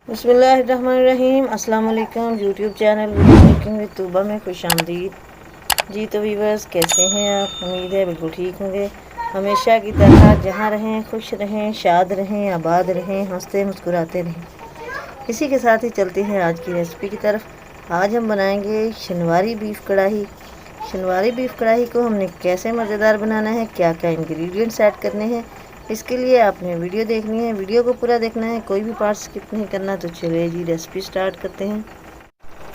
बिस्मिल्लाहिर्रहमानिर्रहीम। अस्सलाम वालेकुम। YouTube channel video making with Tooba में खुश आमदीद। जी तो व्यूअर्स, कैसे हैं आप? उम्मीद है बिल्कुल ठीक होंगे। हमेशा की तरह जहाँ रहें खुश रहें, शाद रहें, आबाद रहें, हंसते मुस्कुराते रहें। इसी के साथ ही चलते हैं आज की रेसिपी की तरफ। आज हम बनाएंगे शनवारी बीफ कढ़ाई। शनवारी बीफ कढ़ाई को हमने कैसे मज़ेदार बनाना है, क्या क्या इंग्रेडिएंट्स ऐड करने हैं, इसके लिए आपने वीडियो देखनी है। वीडियो को पूरा देखना है, कोई भी पार्ट स्किप नहीं करना। तो चलिए जी रेसिपी स्टार्ट करते हैं।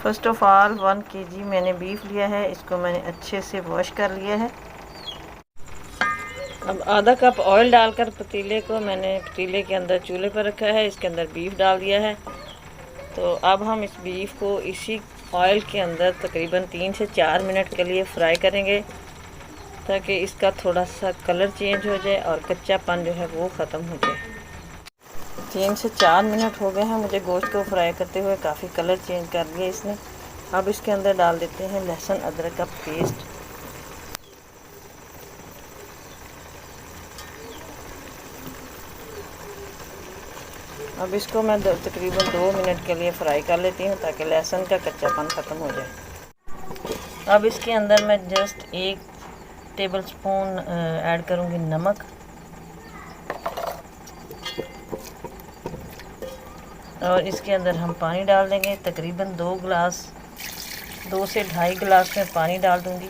फर्स्ट ऑफ ऑल 1 kg मैंने बीफ लिया है। इसको मैंने अच्छे से वॉश कर लिया है। अब आधा कप ऑयल डालकर मैंने पतीले के अंदर चूल्हे पर रखा है। इसके अंदर बीफ डाल दिया है। तो अब हम इस बीफ को इसी ऑयल के अंदर तकरीबन 3 से 4 मिनट के लिए फ्राई करेंगे, ताकि इसका थोड़ा सा कलर चेंज हो जाए और कच्चापन जो है वो ख़त्म हो जाए। 3 से 4 मिनट हो गए हैं मुझे गोश्त को फ्राई करते हुए। काफ़ी कलर चेंज कर लिया इसने। अब इसके अंदर डाल देते हैं लहसुन अदरक का पेस्ट। अब इसको मैं तकरीबन 2 मिनट के लिए फ्राई कर लेती हूँ, ताकि लहसुन का कच्चापन ख़त्म हो जाए। अब इसके अंदर मैं जस्ट 1 टेबल स्पून ऐड करूँगी नमक, और इसके अंदर हम पानी डाल देंगे। तकरीबन 2 से 2.5 गिलास में पानी डाल दूँगी।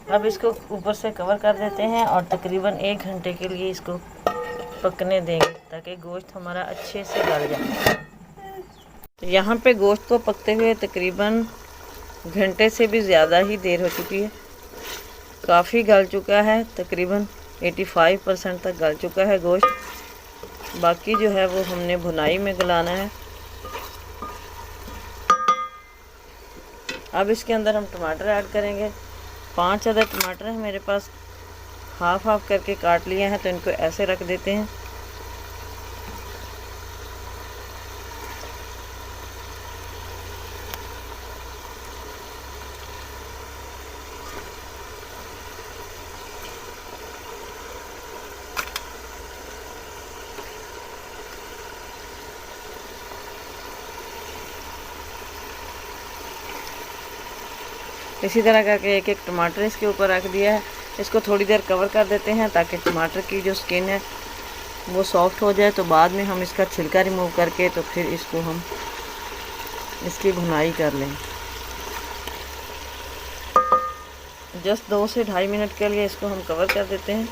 अब इसको ऊपर से कवर कर देते हैं और तकरीबन 1 घंटे के लिए इसको पकने देंगे, ताकि गोश्त हमारा अच्छे से गल जाए। तो यहाँ पे गोश्त को पकते हुए तकरीबन घंटे से भी ज़्यादा ही देर हो चुकी है। काफ़ी गल चुका है, तकरीबन 85% तक गल चुका है गोश्त। बाकी जो है वो हमने भुनाई में गलाना है। अब इसके अंदर हम टमाटर ऐड करेंगे। 5 अदद टमाटर है मेरे पास, हाफ हाफ करके काट लिए हैं, तो इनको ऐसे रख देते हैं। इसी तरह करके एक एक टमाटर इसके ऊपर रख दिया है। इसको थोड़ी देर कवर कर देते हैं, ताकि टमाटर की जो स्किन है वो सॉफ्ट हो जाए। तो बाद में हम इसका छिलका रिमूव करके तो फिर इसको हम इसकी भुनाई कर लें। जस्ट 2 से 2.5 मिनट के लिए इसको हम कवर कर देते हैं।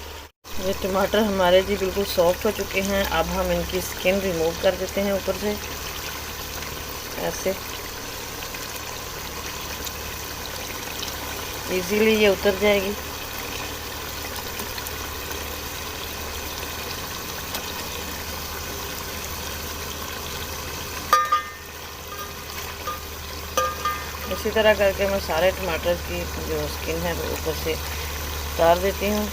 ये टमाटर हमारे जी बिल्कुल सॉफ्ट हो चुके हैं। अब हम इनकी स्किन रिमूव कर देते हैं ऊपर से ऐसे। इजीली ये उतर जाएगी। इसी तरह करके मैं सारे टमाटर की जो स्किन है वो ऊपर से उतार देती हूँ।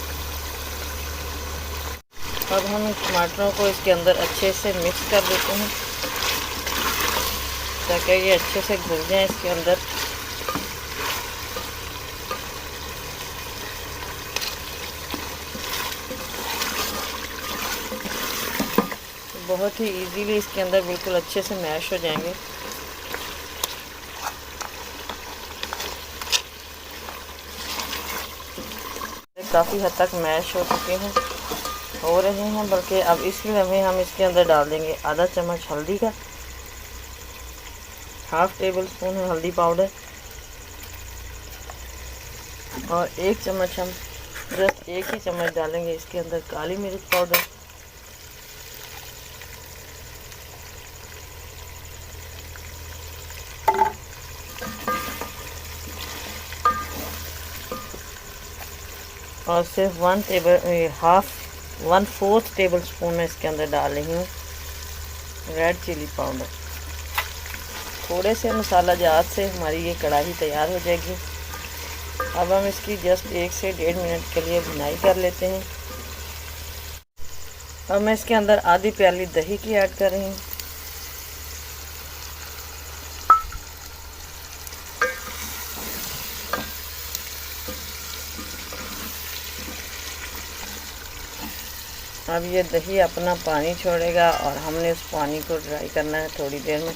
अब हम टमाटरों को इसके अंदर अच्छे से मिक्स कर देते हैं, ताकि ये अच्छे से घुल जाए इसके अंदर। बहुत ही इजीली इसके अंदर बिल्कुल अच्छे से मैश हो जाएंगे। काफ़ी हद तक मैश हो चुके हैं, हो रहे हैं बल्कि। अब इसमें हम इसके अंदर डाल देंगे आधा चम्मच हल्दी का, हाफ टेबल स्पून है हल्दी पाउडर, और 1 चम्मच हम जस्ट 1 ही चम्मच डालेंगे इसके अंदर काली मिर्च पाउडर। और सिर्फ 1/4 टेबल स्पून में इसके अंदर डाल रही हूँ रेड चिली पाउडर। थोड़े से मसाला जात से हमारी ये कढ़ाई तैयार हो जाएगी। अब हम इसकी जस्ट 1 से 1.5 मिनट के लिए भुनाई कर लेते हैं। अब मैं इसके अंदर आधी प्याली दही की ऐड कर रही हूँ। अब ये दही अपना पानी छोड़ेगा और हमने उस पानी को ड्राई करना है थोड़ी देर में,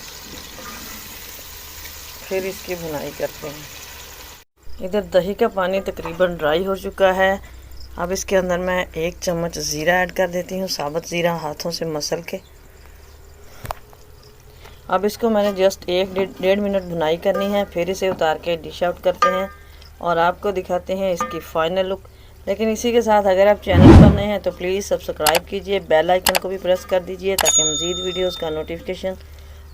फिर इसकी भुनाई करते हैं। इधर दही का पानी तकरीबन ड्राई हो चुका है। अब इसके अंदर मैं 1 चम्मच ज़ीरा ऐड कर देती हूँ, साबुत ज़ीरा हाथों से मसल के। अब इसको मैंने जस्ट 1-1.5 मिनट भुनाई करनी है, फिर इसे उतार के डिश आउट करते हैं और आपको दिखाते हैं इसकी फ़ाइनल लुक। लेकिन इसी के साथ अगर आप चैनल पर नए हैं तो प्लीज़ सब्सक्राइब कीजिए, बेल आइकन को भी प्रेस कर दीजिए ताकि मज़ीद वीडियोस का नोटिफिकेशन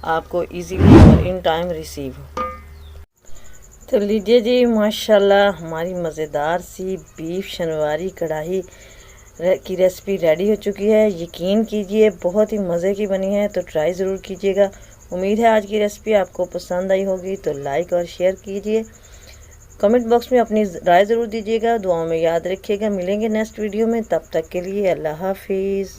आपको इजीली और इन टाइम रिसीव हो। तो लीजिए जी, माशाल्लाह हमारी मज़ेदार सी बीफ शनवारी कढ़ाई की रेसिपी रेडी हो चुकी है। यकीन कीजिए बहुत ही मज़े की बनी है, तो ट्राई ज़रूर कीजिएगा। उम्मीद है आज की रेसिपी आपको पसंद आई होगी, तो लाइक और शेयर कीजिए। कमेंट बॉक्स में अपनी राय ज़रूर दीजिएगा। दुआओं में याद रखिएगा। मिलेंगे नेक्स्ट वीडियो में, तब तक के लिए अल्लाह हाफिज़।